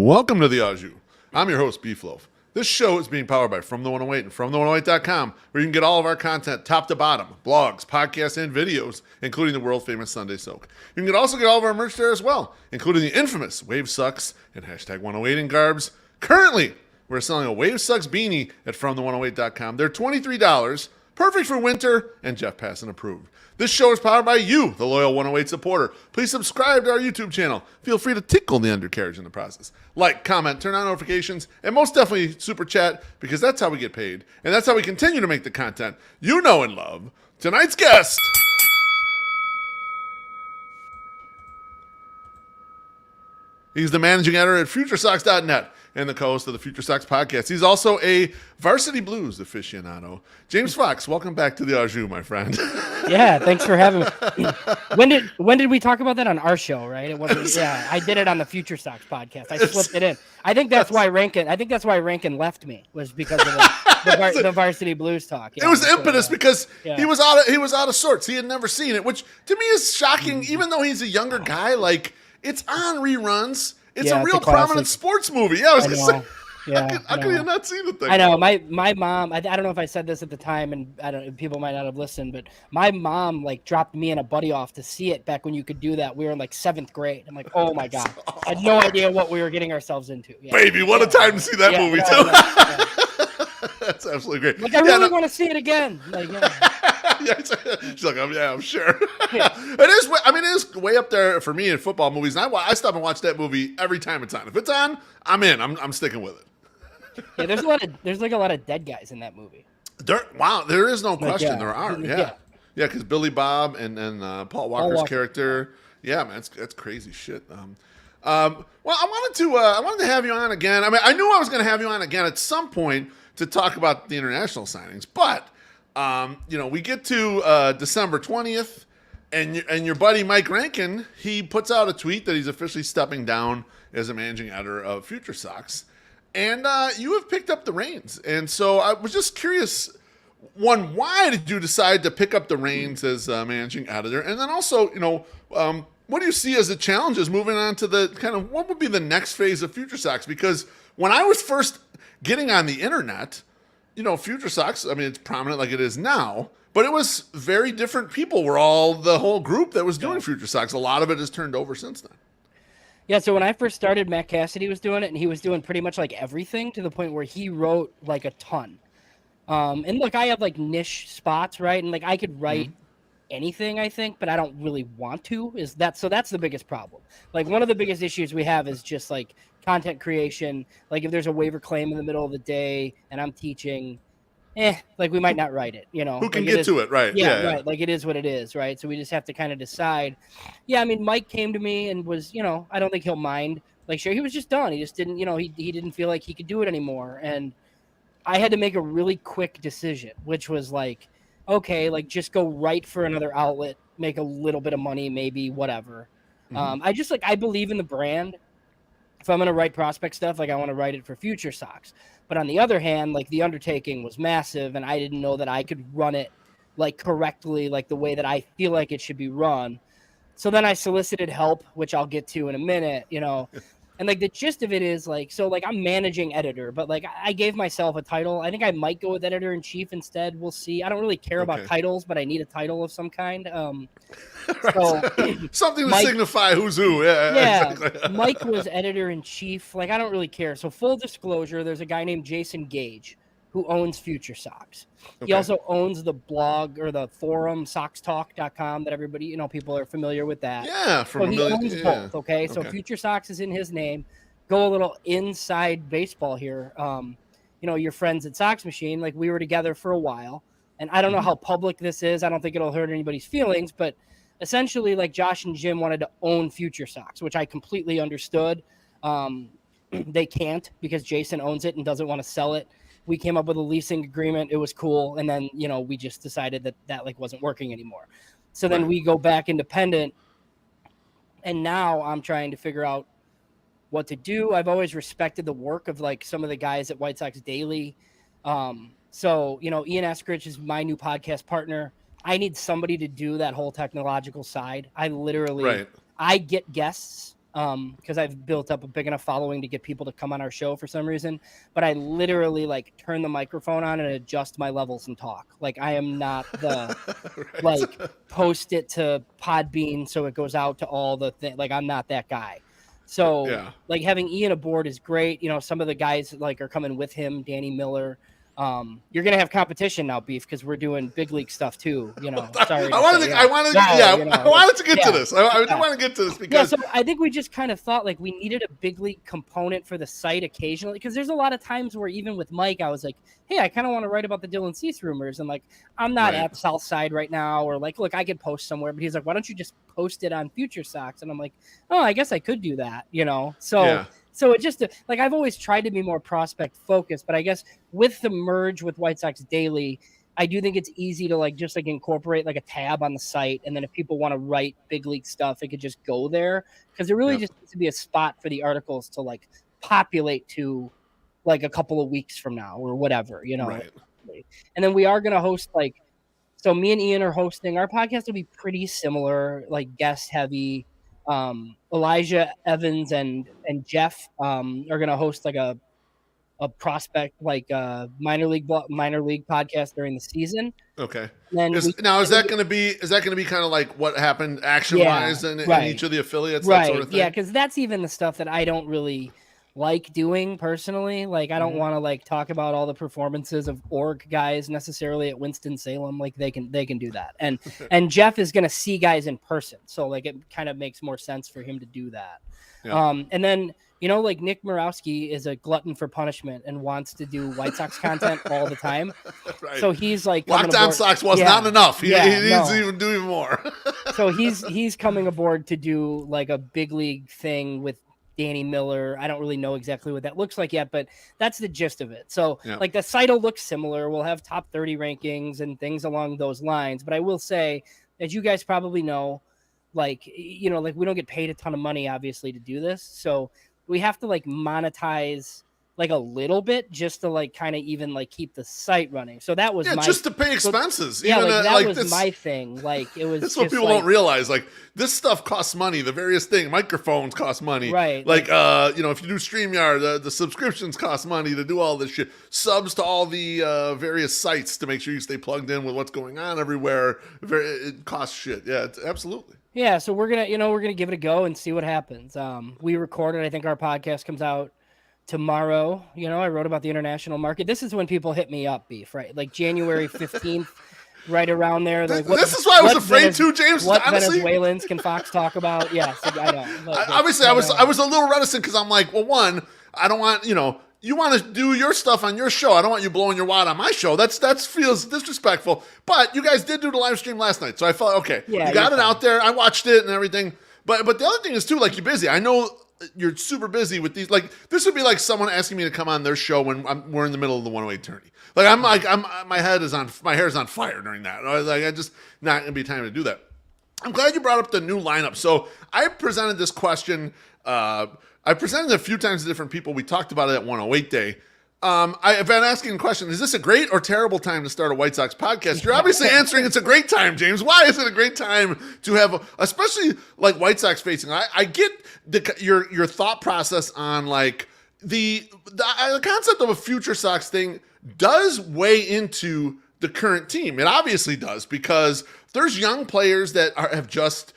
Welcome to the Au Jus. I'm your host, Beef Loaf. This show is being powered by From the 108 and FromThe108.com, where you can get all of our content top to bottom, blogs, podcasts, and videos, including the world-famous Sunday Soak. You can also get all of our merch there as well, including the infamous Wave Sucks and hashtag 108 in Garbs. Currently, we're selling a Wave Sucks beanie at FromThe108.com. They're $23, perfect for winter, and Jeff Passan approved. This show is powered by you, the loyal 108 supporter. Please subscribe to our YouTube channel. Feel free to tickle the undercarriage in the process. Like, comment, turn on notifications, and most definitely super chat, because that's how we get paid, and that's how we continue to make the content you know and love. Tonight's guest. He's the managing editor at FutureSox.net and the co-host of the Future Sox podcast. He's also a Varsity Blues aficionado. James Fox, welcome back to the Au Jus, my friend. Yeah, thanks for having me. When did we talk about that on our show? Right? It wasn't. Yeah, I did it on the Future Sox podcast. I slipped it in. I think that's why Rankin left me, was because of the Varsity Blues talk. Yeah, it was impetus because he was out of sorts. He had never seen it, which to me is shocking. Even though he's a younger guy, like it's on reruns. It's a real prominent sports movie. Yeah, I was going to say. How could you not see the thing? I know. My mom, I don't know if I said this at the time, and people might not have listened, but my mom dropped me and a buddy off to see it back when you could do that. We were in 7th grade. I'm like, oh my God. I had no idea what we were getting ourselves into. Yeah. Baby, what a time to see that movie, too. That's absolutely great. I really want to see it again. She's like, I'm sure. Yeah. It is way up there for me in football movies. And I stop and watch that movie every time it's on. If it's on, I'm in. I'm sticking with it. Yeah, there's a lot of dead guys in that movie. There is no question. There are. Yeah, because Billy Bob and Paul Walker's character. Yeah, man, that's crazy shit. Well, I wanted to have you on again. I knew I was going to have you on again at some point to talk about the international signings, but we get to December 20th, and your buddy Mike Rankin, he puts out a tweet that he's officially stepping down as a managing editor of Future Sox, and you have picked up the reins. And so I was just curious, one, why did you decide to pick up the reins as managing editor? And then also, what do you see as the challenges moving on to the kind of what would be the next phase of Future Sox? Because when I was first getting on the internet, Future Sox, it's prominent like it is now, but it was very different people were all the whole group that was doing Future Sox. A lot of it has turned over since then. Yeah, so when I first started, Matt Cassidy was doing it, and he was doing pretty much everything to the point where he wrote a ton. And look, I have niche spots, right? And I could write anything, I think, but I don't really want to. So that's the biggest problem. One of the biggest issues we have is just content creation. If there's a waiver claim in the middle of the day and I'm teaching, we might not write it, Who can get to it, right? Yeah, right. It is what it is, right? So we just have to kind of decide. Yeah, Mike came to me and was, I don't think he'll mind. Sure, he was just done. He just didn't, he didn't feel like he could do it anymore. And I had to make a really quick decision, which was okay, just go write for another outlet, make a little bit of money, maybe, whatever. I believe in the brand. If I'm going to write prospect stuff, I want to write it for Future Sox. But on the other hand, the undertaking was massive, and I didn't know that I could run it correctly, the way that I feel like it should be run. So then I solicited help, which I'll get to in a minute, And the gist of it is I'm managing editor, but I gave myself a title. I think I might go with editor in chief instead. We'll see. I don't really care about titles, but I need a title of some kind. So something to signify who's who. Yeah, exactly. Mike was editor in chief. I don't really care. So full disclosure, there's a guy named Jason Gage who owns Future Sox. He also owns the blog or the forum soxtalk.com that everybody, people are familiar with that. Yeah, he owns both. Okay, so Future Sox is in his name. Go a little inside baseball here. Your friends at Sox Machine, we were together for a while, and I don't know how public this is. I don't think it'll hurt anybody's feelings, but essentially, Josh and Jim wanted to own Future Sox, which I completely understood. They can't because Jason owns it and doesn't want to sell it. We came up with a leasing agreement. It was cool. And then, we just decided that wasn't working anymore. So then we go back independent. And now I'm trying to figure out what to do. I've always respected the work of some of the guys at White Sox Daily. So, Ian Eskridge is my new podcast partner. I need somebody to do that whole technological side. I literally, I get guests because I've built up a big enough following to get people to come on our show for some reason. But I literally like turn the microphone on and adjust my levels and talk. Like I am not the Right. like post it to Podbean so it goes out to all the thing. Like I'm not that guy. So Yeah. like having Ian aboard is great. You know, some of the guys like are coming with him, Danny Miller. You're gonna have competition now, Beef, because we're doing big league stuff too. You know, sorry. I wanted to get to this. I did want to get to this because so I think we just kind of thought like we needed a big league component for the site occasionally, because there's a lot of times where even with Mike, I was like, hey, I kind of want to write about the Dylan Cease rumors, and like I'm not at South Side right now, or like, look, I could post somewhere, but he's like, why don't you just post it on Future Sox? And I'm like, oh, I guess I could do that, you know, so. Yeah. So it just like I've always tried to be more prospect focused, but I guess with the merge with White Sox Daily, I do think it's easy to like just like incorporate like a tab on the site, and then if people want to write big league stuff, it could just go there, because there really just needs to be a spot for the articles to like populate to like a couple of weeks from now or whatever, you know. Right. And then we are going to host like, so me and Ian are hosting. Our podcast will be pretty similar, like guest heavy. Elijah Evans and Jeff are going to host like a prospect, like minor league podcast during the season. Okay. Is that going to be kind of like what happened action wise in each of the affiliates? Right. That sort of thing? Yeah. Cause that's even the stuff that I don't really like doing personally. Like I don't want to like talk about all the performances of org guys necessarily at Winston-Salem. Like they can do that. And Jeff is going to see guys in person. So like it kind of makes more sense for him to do that. Yeah. And then, you know, like Nick Morawski is a glutton for punishment and wants to do White Sox content all the time. Right. So he's like, Lockdown Sox was not enough. He needs to even do even more. So he's coming aboard to do like a big league thing with Danny Miller. I don't really know exactly what that looks like yet, but that's the gist of it. So like the site will look similar. We'll have top 30 rankings and things along those lines. But I will say, as you guys probably know, like, you know, like we don't get paid a ton of money, obviously, to do this. So we have to like monetize like a little bit just to like kind of even like keep the site running. So that was just to pay expenses. Yeah, like that was my thing. Like it was. That's what people don't realize. Like this stuff costs money. The various things, microphones cost money. Right. Like you know, if you do StreamYard, the subscriptions cost money to do all this shit. Subs to all the various sites to make sure you stay plugged in with what's going on everywhere. It costs shit. Yeah, absolutely. Yeah, so we're gonna give it a go and see what happens. We recorded. I think our podcast comes out tomorrow. You know, I wrote about the international market. This is when people hit me up, Beef, right? Like January 15th, right around there. Like, this is why I was afraid too, James. What honestly, Venezuelans can Fox talk about? Yes, I know. Obviously, I was a little reticent because I'm like, well, one, I don't want, you know, you want to do your stuff on your show. I don't want you blowing your wad on my show. That feels disrespectful. But you guys did do the live stream last night, so I felt okay. Yeah, you got it out there. I watched it and everything. But the other thing is too, like, you're busy. I know you're super busy with these. Like, this would be like someone asking me to come on their show when we're in the middle of the 108 tourney. Like, my hair is on fire during that. Like, I just not gonna be time to do that. I'm glad you brought up the new lineup. So I presented this question. I presented it a few times to different people. We talked about it at 108 Day. I've been asking the question, is this a great or terrible time to start a White Sox podcast? You're obviously answering it's a great time, James. Why is it a great time to have, especially like White Sox facing? I get your thought process on like the concept of a Future Sox thing does weigh into the current team. It obviously does, because there's young players that have just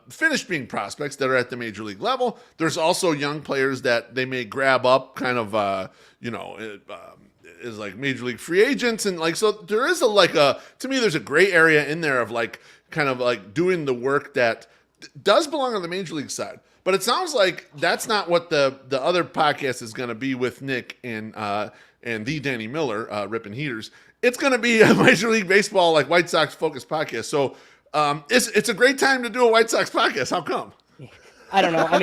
finished being prospects that are at the major league level. There's also young players that they may grab up kind of, is like major league free agents. And like, so there is to me, there's a gray area in there of like, kind of like doing the work that does belong on the major league side. But it sounds like that's not what the other podcast is going to be with Nick and the Danny Miller, Ripping Heaters. It's going to be a Major League Baseball, like White Sox focused podcast. So it's a great time to do a White Sox podcast. How come? I don't know. I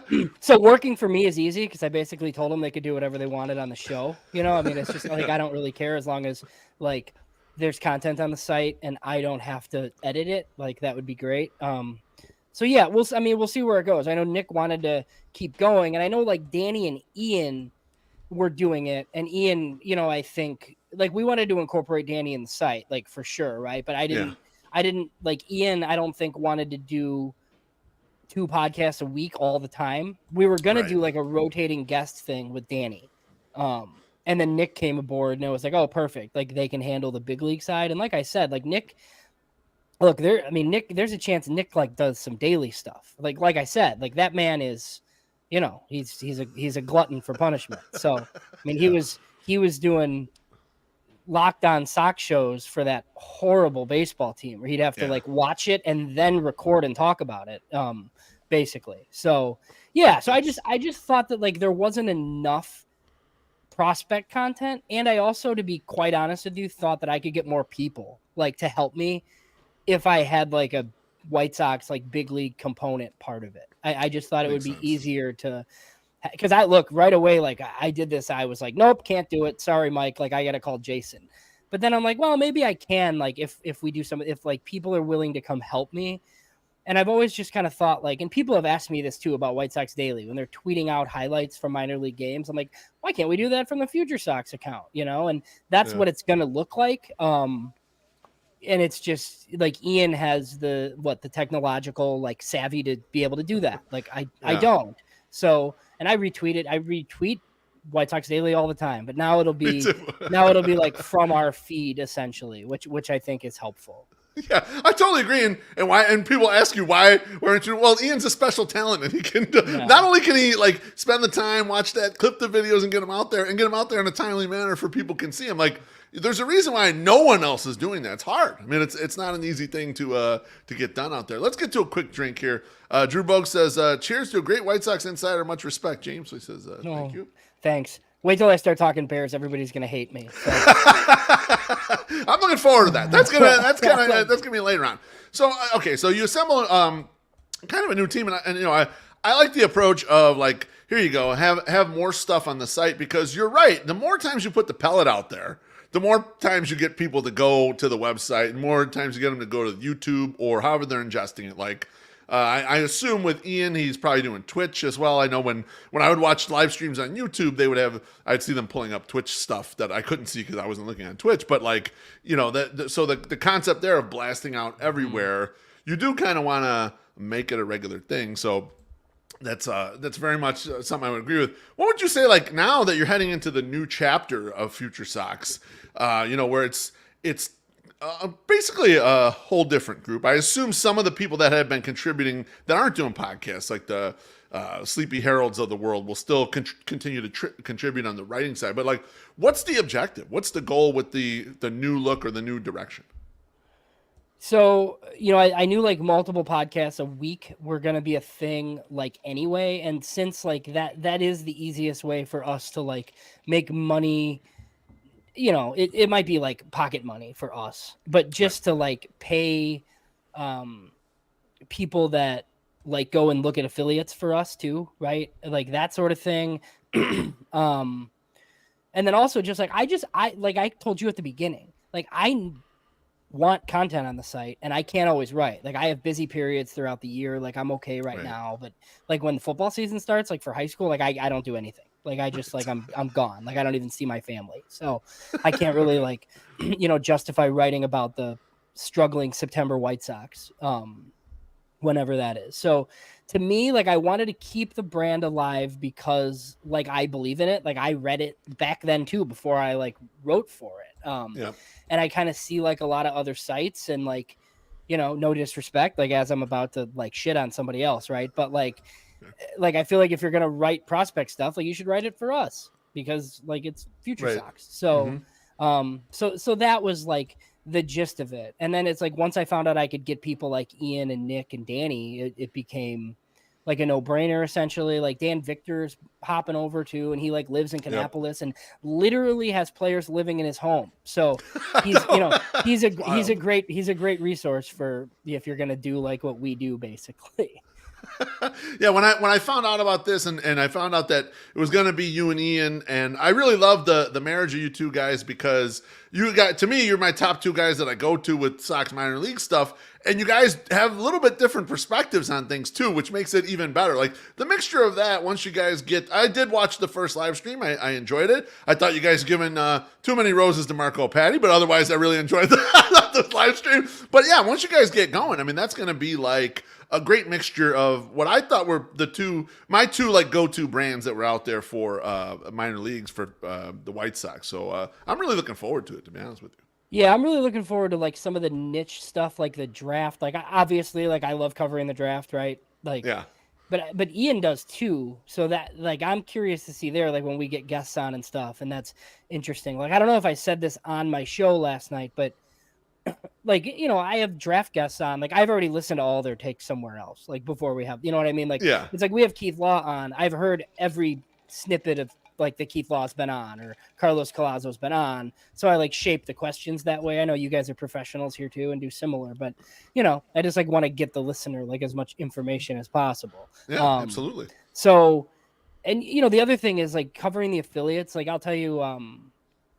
mean, so working for me is easy because I basically told them they could do whatever they wanted on the show. You know, I mean, it's just like I don't really care as long as like there's content on the site and I don't have to edit it. Like that would be great. So yeah, we'll see where it goes. I know Nick wanted to keep going, and I know like Danny and Ian were doing it, and Ian, you know, I think like we wanted to incorporate Danny in the site, like for sure, right? But I didn't like Ian. I don't think wanted to do 2 podcasts a week all the time. We were going to do like a rotating guest thing with Danny. And then Nick came aboard and it was like, oh, perfect. Like they can handle the big league side. And like I said, like Nick, Nick, there's a chance Nick like does some daily stuff. Like I said, like that man is, he's a glutton for punishment. So, I mean, he was doing Locked On Sox shows for that horrible baseball team where he'd have to like watch it and then record and talk about it. Basically. So yeah. So I just thought that like there wasn't enough prospect content. And I also, to be quite honest with you, thought that I could get more people like to help me if I had like a White Sox, like big league component part of it. I just thought it would be easier to, because I look right away, like I did this. I was like, nope, can't do it. Sorry, Mike. Like I got to call Jason. But then I'm like, well, maybe I can, like, if we do if like people are willing to come help me. And I've always just kind of thought like, and people have asked me this too about White Sox Daily when they're tweeting out highlights from minor league games. I'm like, why can't we do that from the Future Sox account? And that's what it's going to look like. And it's just like Ian has the technological like savvy to be able to do that. Like I don't. So, and I retweet White Sox Daily all the time, but now it'll be like from our feed essentially, which I think is helpful. Yeah, I totally agree. And people ask you why weren't you? Well, Ian's a special talent, and he can not only can he like spend the time, watch that, clip the videos, and get them out there in a timely manner for people can see him. Like, there's a reason why no one else is doing that. It's hard. I mean, it's not an easy thing to get done out there. Let's get to a quick drink here. Drew Bogue says, "Cheers to a great White Sox insider. Much respect, James." So he says, "Thank you." Thanks. Wait till I start talking Bears. Everybody's gonna hate me. So. I'm looking forward to that. That's gonna be later on. So okay, so you assemble kind of a new team, and I like the approach of like, here you go, have more stuff on the site, because you're right. The more times you put the pellet out there, the more times you get people to go to the website, and more times you get them to go to YouTube or however they're ingesting it. Like, I assume with Ian, he's probably doing Twitch as well. I know when I would watch live streams on YouTube, I'd see them pulling up Twitch stuff that I couldn't see because I wasn't looking on Twitch. But like, so the concept there of blasting out everywhere, you do kind of want to make it a regular thing. So that's very much something I would agree with. What would you say, like, now that you're heading into the new chapter of Future Sox, where it's basically a whole different group? I assume some of the people that have been contributing that aren't doing podcasts, like the Sleepy Heralds of the world, will still continue to contribute on the writing side. But like, what's the objective? What's the goal with the new look or the new direction? So, I knew like multiple podcasts a week were going to be a thing like anyway. And since like that is the easiest way for us to like make money, it might be like pocket money for us, but just to like pay people that like go and look at affiliates for us too, right? Like that sort of thing. And then also just like, I told you at the beginning, like I want content on the site and I can't always write. Like I have busy periods throughout the year. Like I'm okay right now, but like when the football season starts, like for high school, like I don't do anything. Like I just like I'm gone. Like I don't even see my family. So I can't really like, justify writing about the struggling September White Sox whenever that is. So to me, like I wanted to keep the brand alive because like I believe in it. Like I read it back then too before I like wrote for it. And I kind of see like a lot of other sites and like, no disrespect, like as I'm about to like shit on somebody else, right? But like I feel like if you're gonna write prospect stuff, like you should write it for us because like it's Future Sox. So so that was like the gist of it. And then it's like once I found out I could get people like Ian and Nick and Danny, it became like a no-brainer essentially. Like Dan Victor's hopping over too, and he like lives in Kannapolis and literally has players living in his home. So he's he's a great resource for if you're gonna do like what we do basically. Yeah, when I found out about this and I found out that it was going to be you and Ian, and I really love the marriage of you two guys, because to me, you're my top two guys that I go to with Sox minor league stuff, and you guys have a little bit different perspectives on things too, which makes it even better. Like the mixture of that, once you guys I did watch the first live stream. I enjoyed it. I thought you guys given too many roses to Marco Patty, but otherwise I really enjoyed the the live stream. But yeah, once you guys get going, I mean, that's going to be like a great mixture of what I thought were my two like go-to brands that were out there for minor leagues for the White Sox. So I'm really looking forward to it, to be honest with you. Yeah, I'm really looking forward to like some of the niche stuff, like the draft. Like obviously, like I love covering the draft, right? Like, Yeah. But Ian does too. So that like I'm curious to see there, like when we get guests on and stuff, and that's interesting. Like I don't know if I said this on my show last night, but like, you know, I have draft guests on. Like I've already listened to all their takes somewhere else, like before we have, you know what I mean? Like Yeah. it's like we have Keith Law on. I've heard every snippet of like that Keith Law's been on or Carlos Collazo's been on. So I like shape the questions that way. I know you guys are professionals here too and do similar, but you know, I just like want to get the listener like as much information as possible. Yeah, absolutely. So, and you know, the other thing is like covering the affiliates. Like I'll tell you,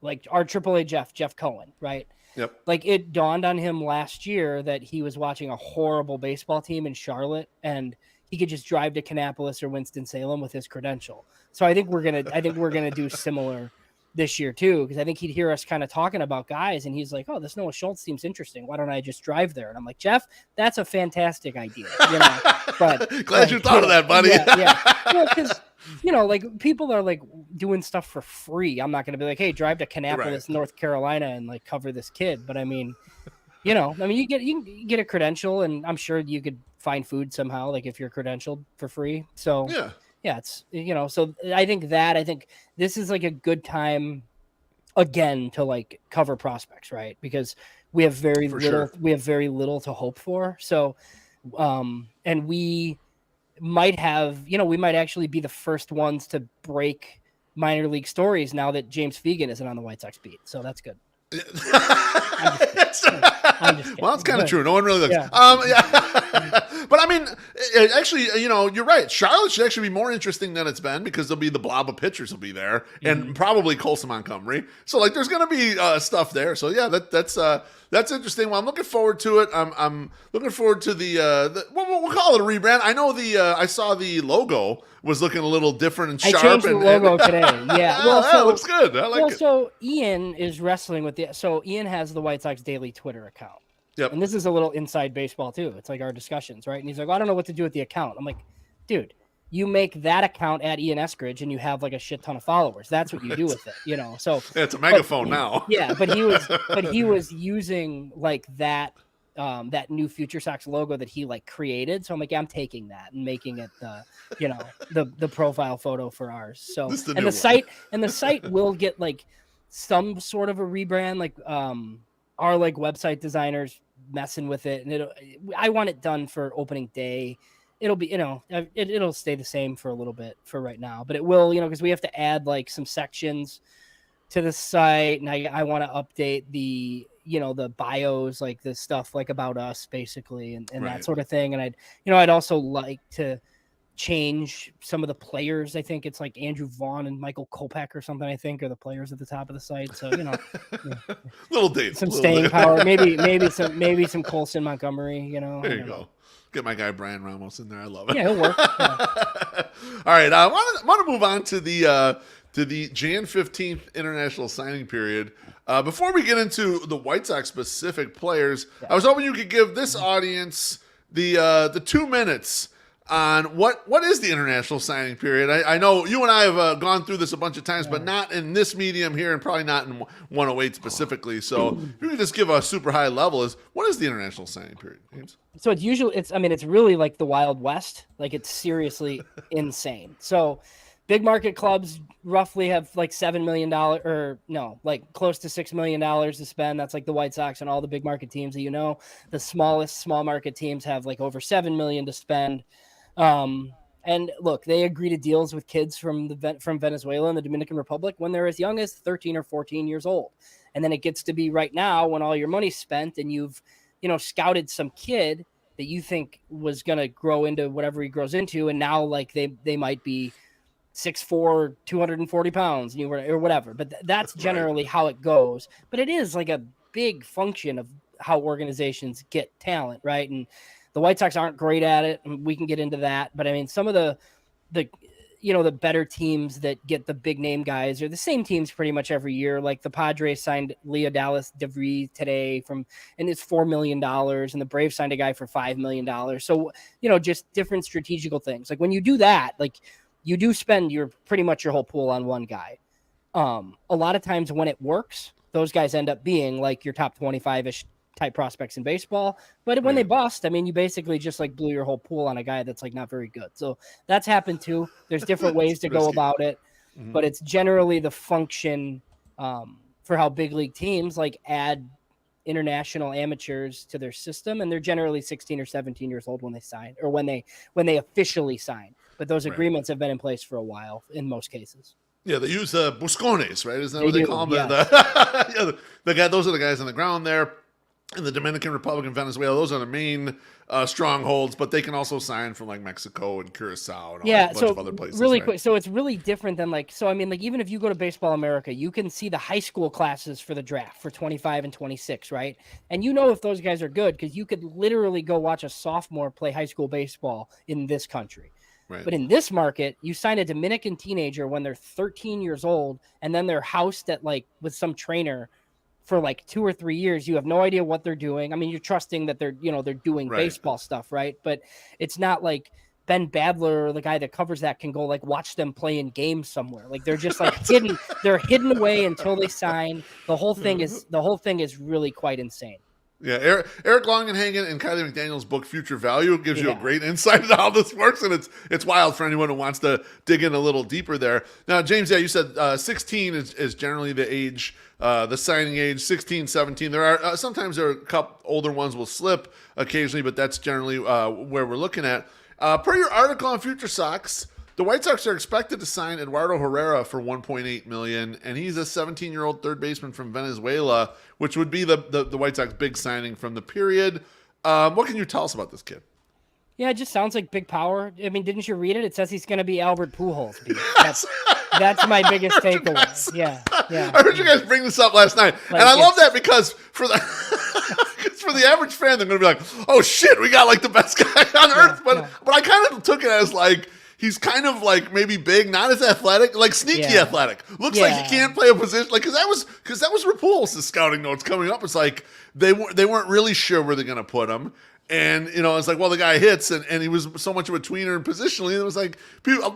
like our AAA Jeff Cohen, right? Yep. Like it dawned on him last year that he was watching a horrible baseball team in Charlotte and he could just drive to Kannapolis or Winston-Salem with his credential. So I think we're gonna do similar this year too, because I think he'd hear us kind of talking about guys, and he's like, "Oh, this Noah Schultz seems interesting. Why don't I just drive there?" And I'm like, "Jeff, that's a fantastic idea." You know, but glad you thought of that, buddy. Yeah. Well, because you know, like people are like doing stuff for free. I'm not going to be like, "Hey, drive to Kannapolis, North Carolina, and like cover this kid." But I mean, you know, I mean, you get a credential, and I'm sure you could find food somehow, like if you're credentialed for free. So yeah, it's, you know, so I think this is like a good time again to like cover prospects, right? Because we have very little to hope for. So, and we might actually be the first ones to break minor league stories now that James Fegan isn't on the White Sox beat. So that's good. Well, it's kind of true. No one really looks. Yeah. But I mean, actually, you know, you're right. Charlotte should actually be more interesting than it's been because there'll be the blob of pitchers will be there, and probably Colson Montgomery. So like, there's going to be stuff there. So yeah, that's interesting. Well, I'm looking forward to it. I'm looking forward to the we'll call it a rebrand. I know I saw the logo was looking a little different and sharp. I changed the logo today. Yeah, well, that looks good. I like it. So Ian is wrestling with Ian has the White Sox Daily Twitter account. Yep. And this is a little inside baseball too. It's like our discussions, right? And he's like, well, I don't know what to do with the account. I'm like, dude, you make that account at Ian Eskridge and you have like a shit ton of followers. That's what you do with it, you know? So it's a megaphone now. Yeah. But he was using like that new Future Sox logo that he like created. So I'm like, yeah, I'm taking that and making it the profile photo for ours. So the site will get like some sort of a rebrand, like our like website designers messing with it, and I want it done for opening day. It'll be, you know, it'll stay the same for a little bit for right now, but it will, you know, because we have to add like some sections to the site, and I want to update the, you know, the bios, like the stuff like about us basically, and that sort of thing. And I'd also like to change some of the players. I think it's like Andrew Vaughn and Michael Kopech or something, I think, are the players at the top of the site. So, you know, little dates, some staying power, maybe some Colson Montgomery, you know. There you go. Get my guy Brian Ramos in there. I love it. Yeah, it'll work. Yeah. All right, I want to move on to the Jan 15th international signing period. Before we get into the White Sox specific players, I was hoping you could give this audience the 2 minutes on what is the international signing period. I know you and I have gone through this a bunch of times, but not in this medium here, and probably not in 108 specifically. So if you could just give a super high level, what is the international signing period, James? So it's really like the Wild West. Like it's seriously insane. So big market clubs roughly have like $7 million or no, like close to $6 million to spend. That's like the White Sox and all the big market teams that, you know. The smallest small market teams have like over $7 million to spend. And look, they agree to deals with kids from Venezuela and the Dominican Republic when they're as young as 13 or 14 years old. And then it gets to be right now when all your money's spent and you've, you know, scouted some kid that you think was going to grow into whatever he grows into. And now like they might be 6'4", 240 pounds or whatever, but that's generally how it goes. But it is like a big function of how organizations get talent. Right. And the White Sox aren't great at it, and we can get into that. But I mean, some of the the better teams that get the big name guys are the same teams pretty much every year. Like the Padres signed Leo Dallas DeVries today and it's $4 million, and the Braves signed a guy for $5 million. So, just different strategical things. Like when you do that, like you do spend pretty much your whole pool on one guy. A lot of times when it works, those guys end up being like your top 25-ish type prospects in baseball. But when they bust, I mean, you basically just like blew your whole pool on a guy that's like not very good. So that's happened too. There's different ways to go about it, but it's generally the function for how big league teams like add international amateurs to their system. And they're generally 16 or 17 years old when they sign, or when they officially sign. But those agreements have been in place for a while in most cases. Yeah, they use buscones, right? Isn't that what they call them? Yeah. The guy. Those are the guys on the ground there in the Dominican Republic and Venezuela. Those are the main strongholds, but they can also sign from like Mexico and Curacao and a bunch of other places. Really quick, so it's really different than even if you go to Baseball America, you can see the high school classes for the draft for 25 and 26, right? And if those guys are good because you could literally go watch a sophomore play high school baseball in this country. Right. But in this market, you sign a Dominican teenager when they're 13 years old, and then they're housed at with some trainer for 2 or 3 years. You have no idea what they're doing. I mean, you're trusting that they're doing baseball stuff, right? But it's not like Ben Badler, the guy that covers that, can go watch them play in games somewhere. They're just hidden. They're hidden away until they sign. The whole thing is really quite insane. Yeah, Eric Longenhagen and Kylie McDaniel's book Future Value gives you a great insight into how this works, and it's wild for anyone who wants to dig in a little deeper there. Now, James, you said 16 is generally the age, the signing age, 16, 17. There are sometimes a couple older ones will slip occasionally, but that's generally where we're looking at. Per your article on Future Sox, the White Sox are expected to sign Eduardo Herrera for $1.8 million, and he's a 17-year-old third baseman from Venezuela, which would be the White Sox big signing from the period. What can you tell us about this kid? Yeah, it just sounds like big power. I mean, didn't you read it? It says he's going to be Albert Pujols. That's my biggest takeaway. Yeah. I heard you guys bring this up last night, and I love that because for the average fan, they're going to be like, "Oh shit, we got the best guy on earth." But I kind of took it as he's kind of maybe big, not as athletic, sneaky athletic. Looks like he can't play a position, because that was Rapuls' scouting notes coming up. It's they weren't really sure where they're going to put him. And, it's the guy hits, and he was so much of a tweener and positionally, it was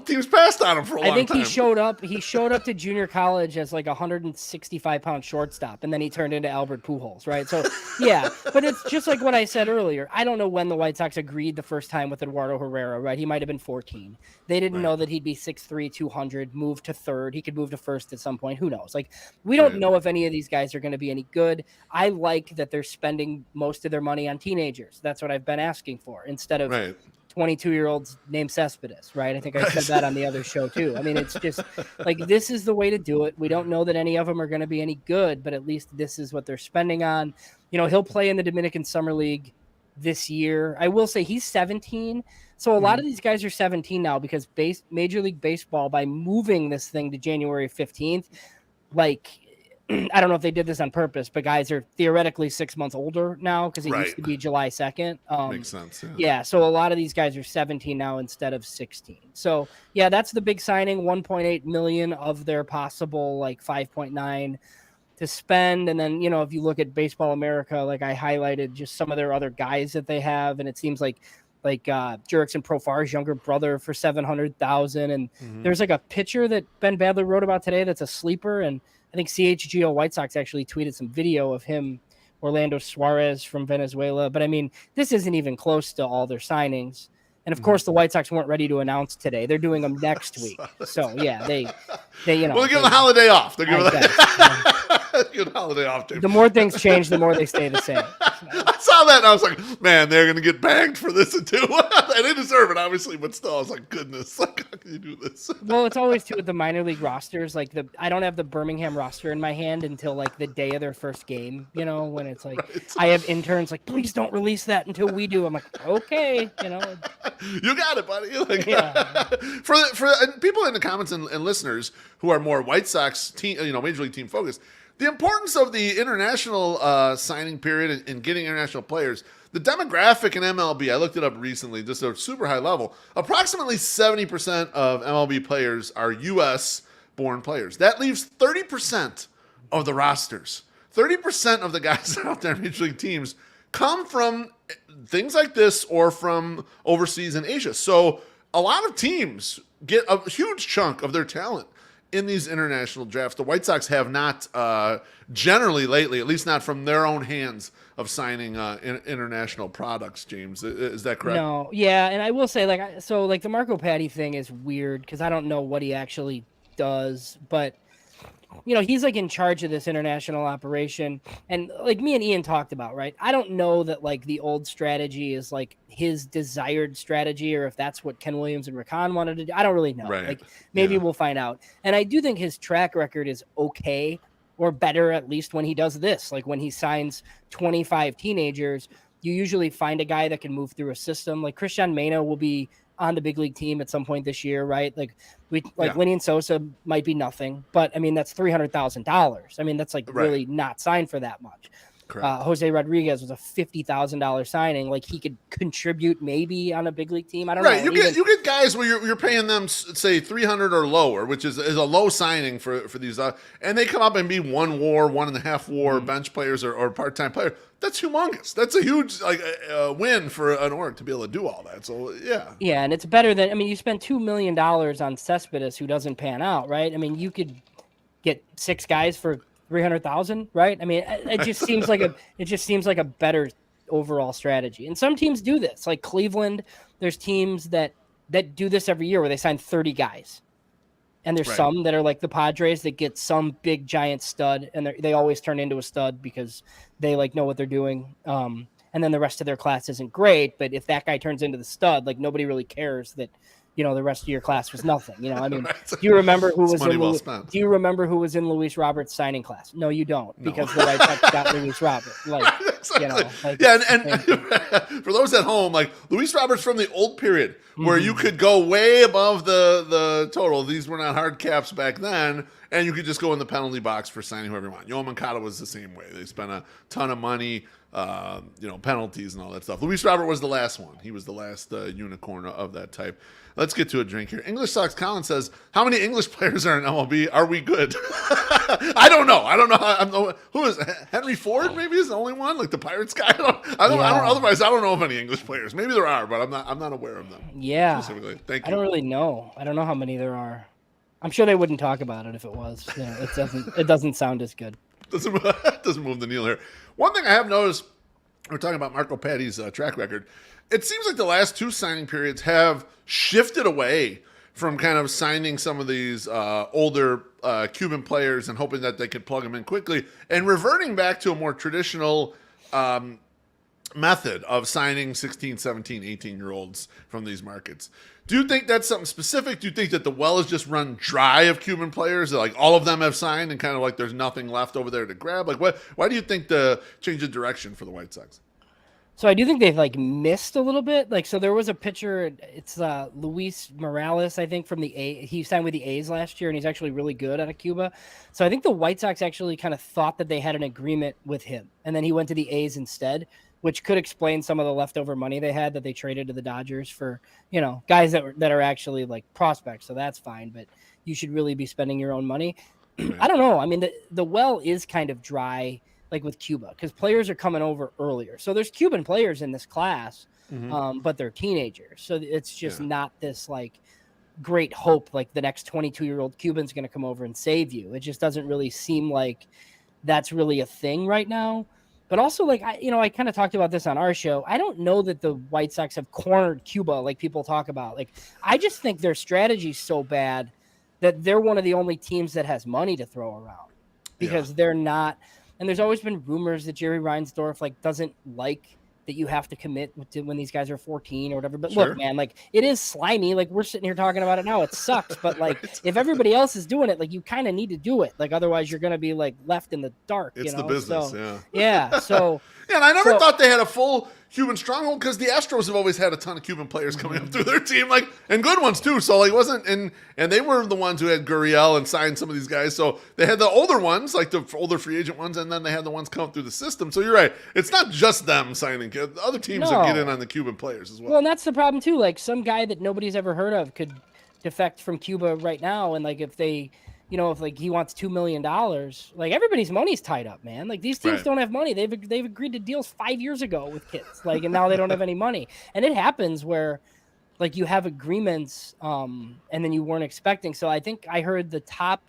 teams passed on him for a long time. I think he showed up to junior college as a 165-pound shortstop, and then he turned into Albert Pujols, right? So, yeah, but it's just like what I said earlier. I don't know when the White Sox agreed the first time with Eduardo Herrera, right? He might have been 14. They didn't know that he'd be 6'3", 200, move to third. He could move to first at some point. Who knows? We don't know if any of these guys are going to be any good. I like that they're spending most of their money on teenagers. That's what I've been asking for, instead of 22-year-olds named Cespedes, right? I think I said that on the other show too. I mean, it's just this is the way to do it. We don't know that any of them are going to be any good, but at least this is what they're spending on. He'll play in the Dominican Summer League this year. I will say he's 17. So a lot of these guys are 17 now because Major League Baseball, by moving this thing to January 15th, I don't know if they did this on purpose, but guys are theoretically 6 months older now because it used to be July 2nd. Makes sense. Yeah. So a lot of these guys are 17 now instead of 16. So yeah, that's the big signing. 1.8 million of their possible 5.9 to spend. And then, if you look at Baseball America, I highlighted just some of their other guys that they have. And it seems like Jurickson Profar's younger brother for $700,000. And there's a pitcher that Ben Badler wrote about today that's a sleeper. And I think CHGO White Sox actually tweeted some video of him, Orlando Suarez from Venezuela. But I mean, this isn't even close to all their signings. And of course, the White Sox weren't ready to announce today. They're doing them next week. So yeah, they Well, they're giving the holiday off. They're giving the holiday off. The more things change, the more they stay the same. I saw that and I was like, man, they're going to get banged for this too. And they deserve it, obviously, but still, I was like, goodness, how can you do this? Well, it's always too with the minor league rosters. I don't have the Birmingham roster in my hand until the day of their first game. When it's I have interns please don't release that until we do. I'm like, okay, You got it, buddy. For people in the comments and listeners who are more White Sox team, Major League team focused, the importance of the international signing period and getting international players. the demographic in MLB, I looked it up recently, just a super high level. Approximately 70% of MLB players are U.S. born players. That leaves 30% of the rosters. 30% of the guys out there in Major League teams come from things like this or from overseas in Asia. So a lot of teams get a huge chunk of their talent in these international drafts. The White Sox have not generally lately, at least not from their own hands, of signing international products. James, is that correct? No, yeah, and I will say, the Marco Patti thing is weird because I don't know what he actually does, but he's like in charge of this international operation, and like me and Ian talked about, right? I don't know that like the old strategy is like his desired strategy, or if that's what Ken Williams and Rakan wanted to do. I don't really know. Right. Like maybe we'll find out. And I do think his track record is okay, or better at least when he does this. Like when he signs 25 teenagers, you usually find a guy that can move through a system. Like Christian Mena will be on the big league team at some point this year, right? Lenny and Sosa might be nothing, but I mean, that's $300,000. I mean, that's like really not signed for that much. Jose Rodriguez was a $50,000 signing. Like he could contribute maybe on a big league team. I don't know. You get guys where you're paying them say 300 or lower, which is a low signing for these, and they come up and be 1 WAR, 1.5 WAR bench players or part-time players. That's humongous. That's a huge win for an org to be able to do all that. So yeah, and it's better than you spend $2 million on Cespedes who doesn't pan out, right? I mean, you could get 6 guys for 300,000, right? I mean, it just seems like a better overall strategy. And some teams do this, like Cleveland. There's teams that do this every year where they sign 30 guys, and there's some that are like the Padres that get some big giant stud, and they always turn into a stud because they like know what they're doing. And then the rest of their class isn't great, but if that guy turns into the stud, like nobody really cares that the rest of your class was nothing. I mean, do you remember who was in Luis Roberts' signing class? No, you don't, because the White Sox got Luis Roberts. And for those at home, like Luis Roberts from the old period where you could go way above the total. These were not hard caps back then, and you could just go in the penalty box for signing whoever you want. Yoel Moncada was the same way. They spent a ton of money, penalties and all that stuff. Luis Robert was the last one. He was the last unicorn of that type. Let's get to a drink here. English Sox Colin says, how many English players are in MLB? Are we good? I don't know. Who is Henry Ford? Maybe is the only one, like the Pirates guy. Otherwise, I don't know of any English players. Maybe there are, but I'm not aware of them. Yeah. Specifically. Thank you. I don't really know. I don't know how many there are. I'm sure they wouldn't talk about it if it was. It doesn't sound as good. Doesn't move the needle here. One thing I have noticed, we're talking about Marco Patti's track record. It seems like the last 2 signing periods have shifted away from kind of signing some of these older Cuban players and hoping that they could plug them in quickly, and reverting back to a more traditional method of signing 16, 17, 18-year-olds from these markets. Do you think that's something specific? Do you think that the well is just run dry of Cuban players? That, like, all of them have signed and kind of like there's nothing left over there to grab? Like, why do you think the change of direction for the White Sox? So I do think they've like missed a little bit. Like, so there was a pitcher, it's Luis Morales, I think, from the he signed with the A's last year, and he's actually really good out of Cuba. So I think the White Sox actually kind of thought that they had an agreement with him, and then he went to the A's instead, which could explain some of the leftover money they had that they traded to the Dodgers for, guys that are actually like prospects. So that's fine, but you should really be spending your own money. I don't know. I mean, the well is kind of dry, like with Cuba, because players are coming over earlier. So there's Cuban players in this class, but they're teenagers. So it's just not this like great hope, like the next 22-year-old Cuban's going to come over and save you. It just doesn't really seem like that's really a thing right now. But also, like, I kind of talked about this on our show. I don't know that the White Sox have cornered Cuba like people talk about. Like, I just think their strategy is so bad that they're one of the only teams that has money to throw around because they're not. And there's always been rumors that Jerry Reinsdorf like doesn't like that you have to commit when these guys are 14 or whatever. But look, man, like it is slimy. Like we're sitting here talking about it now. It sucks. But like if everybody else is doing it, like you kind of need to do it. Like otherwise you're going to be like left in the dark. It's the business. So, yeah. So Yeah, and I never thought they had a full Cuban stronghold because the Astros have always had a ton of Cuban players coming up through their team, like, and good ones too. So like, it wasn't and they were the ones who had Gurriel and signed some of these guys. So they had the older ones, like the older free agent ones, and then they had the ones come through the system. So you're right, it's not just them signing. Other teams that get in on the Cuban players as well. Well, and that's the problem too. Like some guy that nobody's ever heard of could defect from Cuba right now, and like if they. If like he wants $2 million, like everybody's money's tied up, man. Like these teams don't have money. They've agreed to deals 5 years ago with kids, like, and now they don't have any money. And it happens where, like, you have agreements, and then you weren't expecting. So I think I heard the top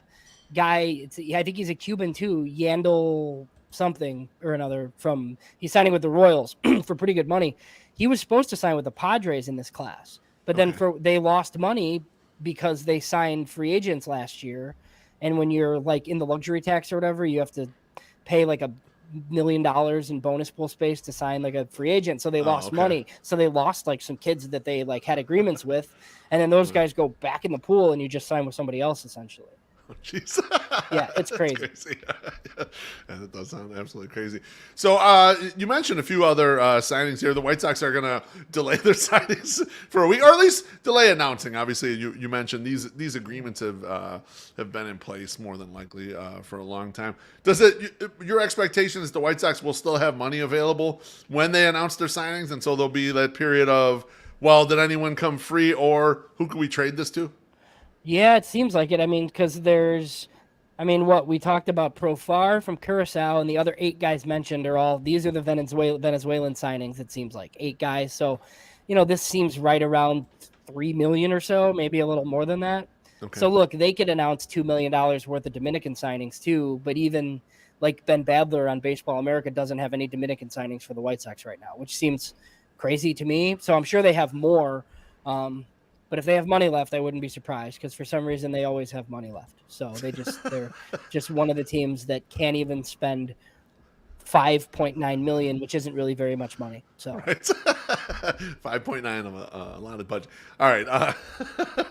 guy. I think he's a Cuban too, Yandel something or another. He's signing with the Royals for pretty good money. He was supposed to sign with the Padres in this class, but then they lost money because they signed free agents last year. And when you're like in the luxury tax or whatever, you have to pay like $1 million in bonus pool space to sign like a free agent. So they lost money. So they lost like some kids that they like had agreements with. And then those guys go back in the pool and you just sign with somebody else essentially. Oh, jeez. Yeah, it's crazy. Yeah, that does sound absolutely crazy. So you mentioned a few other signings here. The White Sox are going to delay their signings for a week, or at least delay announcing. Obviously, you mentioned these agreements have been in place more than likely for a long time. Your expectation is the White Sox will still have money available when they announce their signings, and so there'll be that period of, well, did anyone come free, or who can we trade this to? Yeah, it seems like it. I mean, because what we talked about Profar from Curacao and the other 8 guys mentioned these are the Venezuelan signings, it seems like 8 guys. So, this seems right around $3 million or so, maybe a little more than that. Okay. So look, they could announce $2 million worth of Dominican signings too, but even like Ben Badler on Baseball America doesn't have any Dominican signings for the White Sox right now, which seems crazy to me. So I'm sure they have more. But if they have money left, I wouldn't be surprised because for some reason they always have money left. So they're just one of the teams that can't even spend $5.9 million, which isn't really very much money. So right. 5.9 of a lot of budget. All right.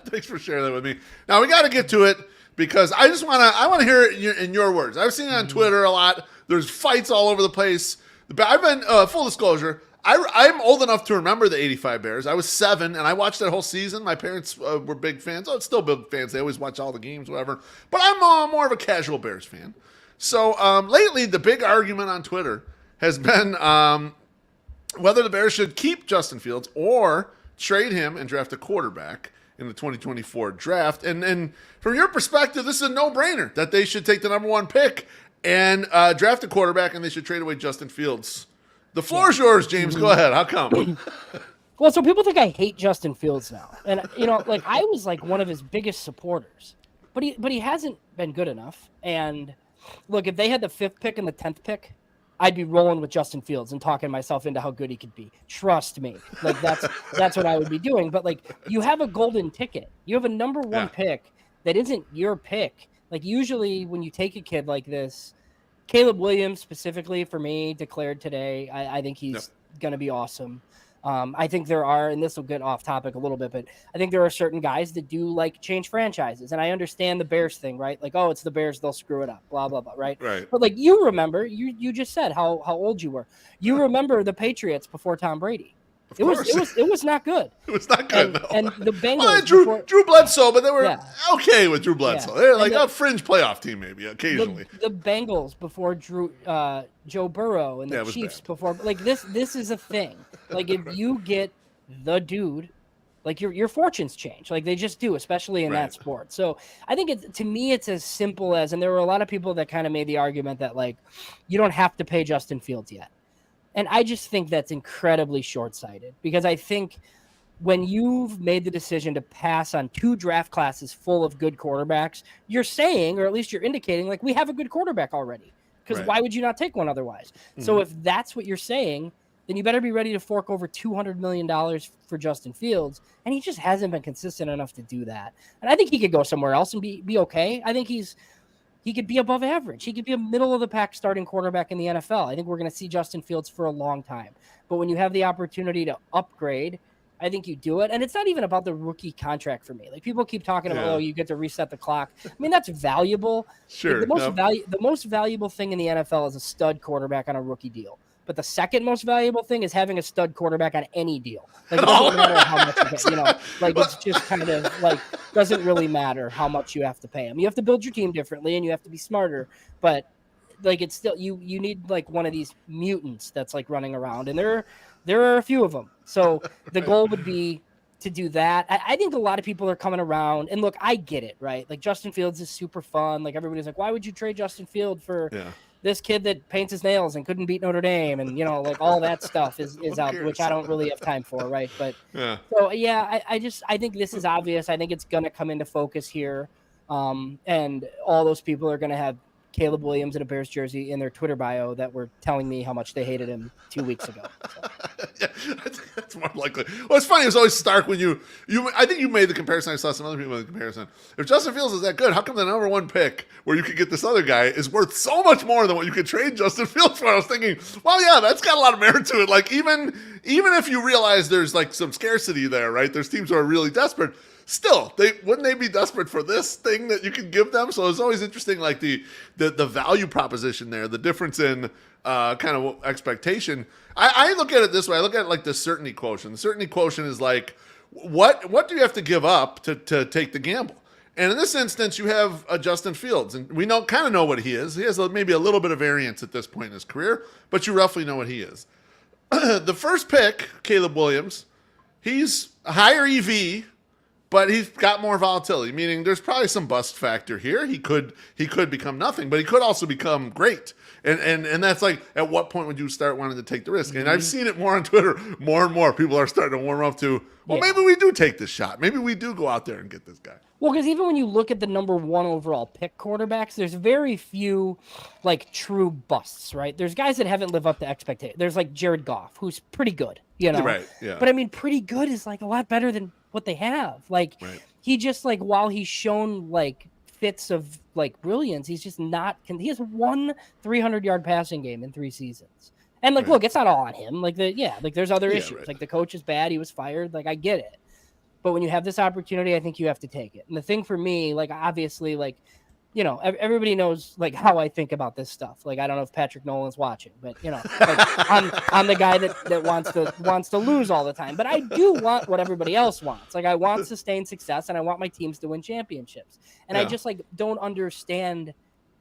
Thanks for sharing that with me. Now we got to get to it because I want to hear it in your words. I've seen it on Twitter a lot. There's fights all over the place. I've been full disclosure. I'm old enough to remember the 85 Bears. I was 7, and I watched that whole season. My parents were big fans. Oh, it's still big fans. They always watch all the games, whatever. But I'm more of a casual Bears fan. So lately, the big argument on Twitter has been whether the Bears should keep Justin Fields or trade him and draft a quarterback in the 2024 draft. And from your perspective, this is a no-brainer that they should take the number 1 pick and draft a quarterback, and they should trade away Justin Fields. The floor is yours, James. Go ahead. How come? Well, so people think I hate Justin Fields now. And, like I was like one of his biggest supporters. But he hasn't been good enough. And look, if they had the 5th pick and the 10th pick, I'd be rolling with Justin Fields and talking myself into how good he could be. Trust me. Like that's what I would be doing. But like you have a golden ticket. You have a number 1 pick that isn't your pick. Like usually when you take a kid like this, Caleb Williams specifically for me declared today. I think he's going to be awesome. I think there are, and this will get off topic a little bit, but I think there are certain guys that do like change franchises. And I understand the Bears thing, right? Like, oh, it's the Bears, they'll screw it up, blah, blah, blah, right? Right. But like you remember, you just said how old you were. You remember the Patriots before Tom Brady. It was not good. It was not good. And the Bengals. Drew Bledsoe, but they were okay with Drew Bledsoe. Yeah. They're like a fringe playoff team, maybe occasionally. The Bengals before Joe Burrow and the Chiefs before. Like this is a thing. Like if you get the dude, like your fortunes change. Like they just do, especially in that sport. So I think to me it's as simple as, and there were a lot of people that kind of made the argument that like you don't have to pay Justin Fields yet. And I just think that's incredibly short-sighted because I think when you've made the decision to pass on 2 draft classes full of good quarterbacks, you're saying, or at least you're indicating, like, we have a good quarterback already. Because why would you not take one otherwise? Mm-hmm. So if that's what you're saying, then you better be ready to fork over $200 million for Justin Fields. And he just hasn't been consistent enough to do that. And I think he could go somewhere else and be okay. I think he could be above average. He could be a middle-of-the-pack starting quarterback in the NFL. I think we're going to see Justin Fields for a long time. But when you have the opportunity to upgrade, I think you do it. And it's not even about the rookie contract for me. Like people keep talking about, you get to reset the clock. I mean, that's valuable. Sure. The most valuable thing in the NFL is a stud quarterback on a rookie deal. But the second most valuable thing is having a stud quarterback on any deal. Like, it doesn't matter how much you pay, you know, like, it's just kind of like, doesn't really matter how much you have to pay him. You have to build your team differently and you have to be smarter, but like, it's still, you need like one of these mutants that's like running around, and there are a few of them. So the goal would be to do that. I think a lot of people are coming around, and look, I get it, right? Like, Justin Fields is super fun. Like, everybody's like, why would you trade Justin Field for this kid that paints his nails and couldn't beat Notre Dame? And, you know, like, all that stuff is out, which I don't really have time for, right? But so, yeah, I think this is obvious. I think it's going to come into focus here. And all those people are going to have Caleb Williams in a Bears jersey in their Twitter bio that were telling me how much they hated him 2 weeks ago. So. Yeah, that's more likely. Well, it's funny. It's always stark when you. I think you made the comparison. I saw some other people make the comparison. If Justin Fields is that good, how come the number one pick where you could get this other guy is worth so much more than what you could trade Justin Fields for? I was thinking, well, yeah, that's got a lot of merit to it. Like, even if you realize there's like some scarcity there, right? There's teams who are really desperate. Still, wouldn't they be desperate for this thing that you can give them? So it's always interesting, like the value proposition there, the difference in kind of expectation. I look at it this way. I look at it like the certainty quotient. The certainty quotient is like, what do you have to give up to take the gamble? And in this instance, you have a Justin Fields, and we kind of know what he is. He has maybe a little bit of variance at this point in his career, but you roughly know what he is. The first pick, Caleb Williams, he's a higher EV, but he's got more volatility, meaning there's probably some bust factor here. He could become nothing, but he could also become great. And that's like, at what point would you start wanting to take the risk? And I've seen it more on Twitter. More and more people are starting to warm up to, well, maybe we do take this shot. Maybe we do go out there and get this guy. Well, because even when you look at the number one overall pick quarterbacks, there's very few like true busts, right? There's guys that haven't lived up to expectations. There's like Jared Goff, who's pretty good, you know? Right, yeah. But I mean, pretty good is like a lot better than what they have. Like, he just, like, while he's shown like fits of like brilliance, he's just not, he has one 300-yard passing game in 3 seasons. And like, look, it's not all on him. Like, there's other issues. Right. Like, the coach is bad. He was fired. Like, I get it. But when you have this opportunity, I think you have to take it. And the thing for me, like, obviously, like, you know, everybody knows like how I think about this stuff. Like, I don't know if Patrick Nolan's watching, but you know, like, I'm the guy that wants to lose all the time. But I do want what everybody else wants. Like, I want sustained success, and I want my teams to win championships. And I just like don't understand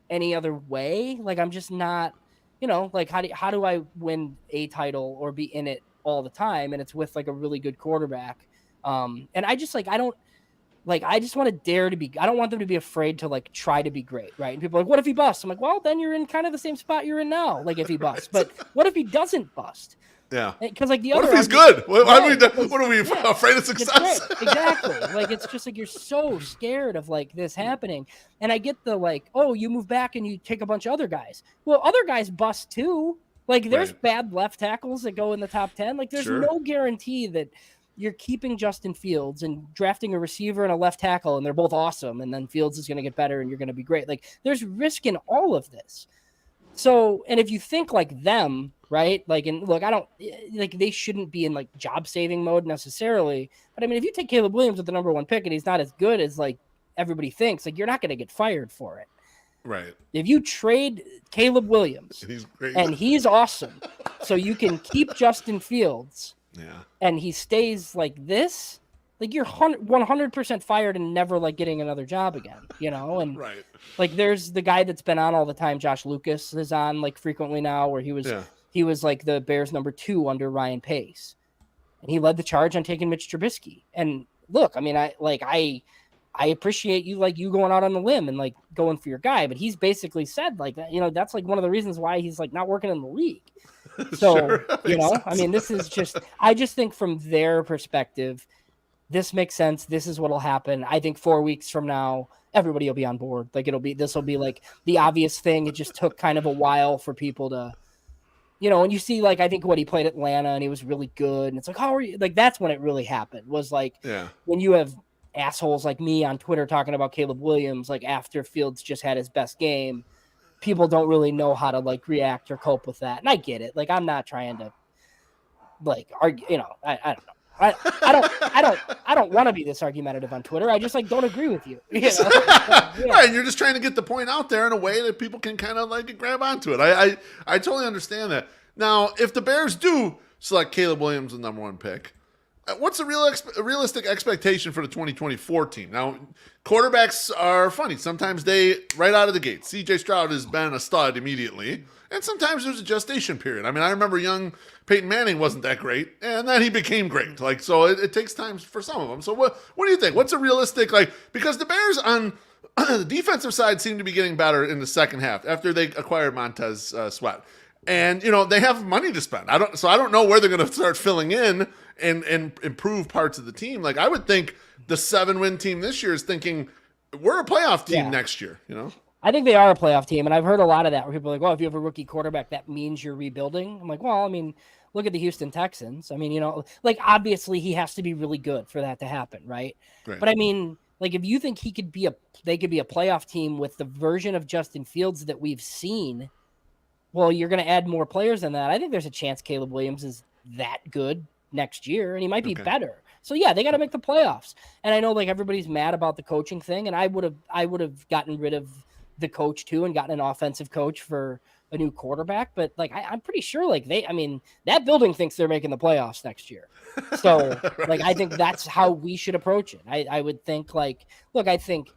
any other way. Like, I'm just not, you know, like, how do I win a title or be in it all the time? And it's with like a really good quarterback. And I just like, I just want to dare to be, I don't want them to be afraid to like try to be great. Right. And people are like, what if he busts? I'm like, well, then you're in kind of the same spot you're in now. Like, if he busts, but what if he doesn't bust? Yeah. Because like the other, what if he's good? What are we afraid of success? Exactly. Like, it's just like, you're so scared of like this happening. And I get the like, oh, you move back and you take a bunch of other guys. Well, other guys bust too. Like, there's bad left tackles that go in the top 10. Like, there's no guarantee that you're keeping Justin Fields and drafting a receiver and a left tackle, and they're both awesome, and then Fields is going to get better and you're going to be great. Like, there's risk in all of this. So, and if you think like them, right? Like, and look, I don't like, they shouldn't be in like job saving mode necessarily. But I mean, if you take Caleb Williams with the number one pick and he's not as good as like everybody thinks, like, you're not going to get fired for it. Right. If you trade Caleb Williams and he's awesome, so you can keep Justin Fields, and he stays like this, like, you're 100% fired and never like getting another job again, you know? And like, there's the guy that's been on all the time, Josh Lucas, is on like frequently now, where he was like the Bears number 2 under Ryan Pace, and he led the charge on taking Mitch Trubisky. And look, I mean, I appreciate you, like, you going out on the limb and like going for your guy, but he's basically said like that, you know, that's like one of the reasons why he's like not working in the league. So, you know, I mean, this is just, I just think from their perspective, this makes sense. This is what'll happen. I think 4 weeks from now, everybody will be on board. Like, this will be like the obvious thing. It just took kind of a while for people to, you know, and you see, like, I think what he played at Atlanta and he was really good. And it's like, how are you? Like, that's when it really happened, was like, when you have assholes like me on Twitter talking about Caleb Williams, like, after Fields just had his best game, people don't really know how to like react or cope with that. And I get it. Like, I'm not trying to like argue, you know, I don't know. I don't want to be this argumentative on Twitter. I just like don't agree with you. You know? Right, you're just trying to get the point out there in a way that people can kind of like grab onto it. I totally understand that. Now, if the Bears do select Caleb Williams, the number 1 pick, what's a realistic expectation for the 2024 team? Now, quarterbacks are funny. Sometimes they, right out of the gate, C.J. Stroud has been a stud immediately, and sometimes there's a gestation period. I mean, I remember young Peyton Manning wasn't that great, and then he became great. So it takes time for some of them. So what do you think? What's a realistic, because the Bears on the defensive side seem to be getting better in the second half after they acquired Montez Sweat. And, they have money to spend. I don't know where they're going to start filling in and improve parts of the team. I would think the 7-win team this year is thinking we're a playoff team next year, I think they are a playoff team, and I've heard a lot of that where people are like, well, if you have a rookie quarterback, that means you're rebuilding. I'm like, well, I mean, look at the Houston Texans. I mean, obviously he has to be really good for that to happen, right? But I mean, if you think they could be a playoff team with the version of Justin Fields that we've seen, well, you're going to add more players than that. I think there's a chance Caleb Williams is that good next year, and he might be better. So yeah, they got to make the playoffs. And I know everybody's mad about the coaching thing, and I would have gotten rid of the coach too and gotten an offensive coach for a new quarterback. But I'm pretty sure that building thinks they're making the playoffs next year. So I think that's how we should approach it. I would think I think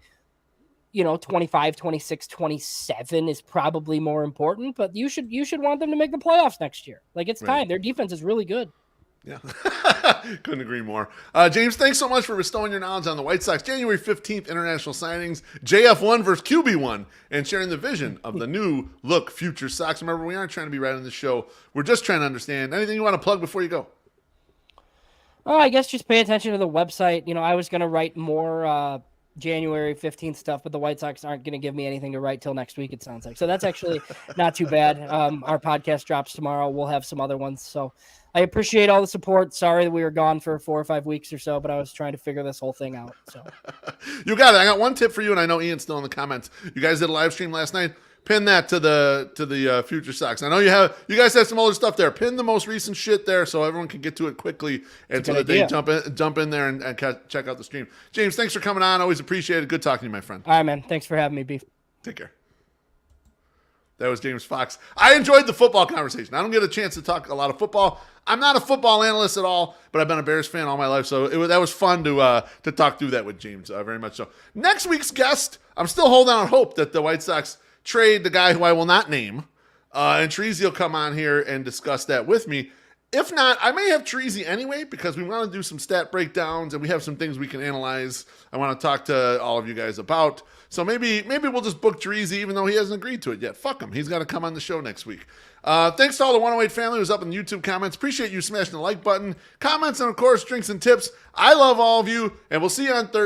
25, 26, 27 is probably more important, but you should want them to make the playoffs next year. It's time. Their defense is really good. Yeah. Couldn't agree more. James, thanks so much for bestowing your knowledge on the White Sox January 15th international signings, JF1 versus QB1, and sharing the vision of the new look Future Sox. Remember, we aren't trying to be right on the show. We're just trying to understand. Anything you want to plug before you go? Oh, I guess just pay attention to the website. I was going to write more January 15th stuff, but the White Sox aren't going to give me anything to write till next week, it sounds like. So that's actually not too bad. Our podcast drops tomorrow. We'll have some other ones. So I appreciate all the support. Sorry that we were gone for 4 or 5 weeks or so, but I was trying to figure this whole thing out. So you got it. I got one tip for you, and I know Ian's still in the comments. You guys did a live stream last night. Pin that to the Future Sox. I know you guys have some older stuff there. Pin the most recent shit there so everyone can get to it quickly and so that they jump in there and check out the stream. James, thanks for coming on. Always appreciate it. Good talking to you, my friend. All right, man. Thanks for having me, Beef. Take care. That was James Fox. I enjoyed the football conversation. I don't get a chance to talk a lot of football. I'm not a football analyst at all, but I've been a Bears fan all my life, so that was fun to talk through that with James, very much so. Next week's guest, I'm still holding out hope that the White Sox trade the guy who I will not name, and Treasy will come on here and discuss that with me. If not, I may have Treasy anyway because we want to do some stat breakdowns and we have some things we can analyze. I want to talk to all of you guys about. So maybe we'll just book Treasy even though he hasn't agreed to it yet. Fuck him. He's got to come on the show next week. Thanks to all the 108 family who's up in the YouTube comments. Appreciate you smashing the like button, comments, and of course, drinks and tips. I love all of you, and we'll see you on Thursday.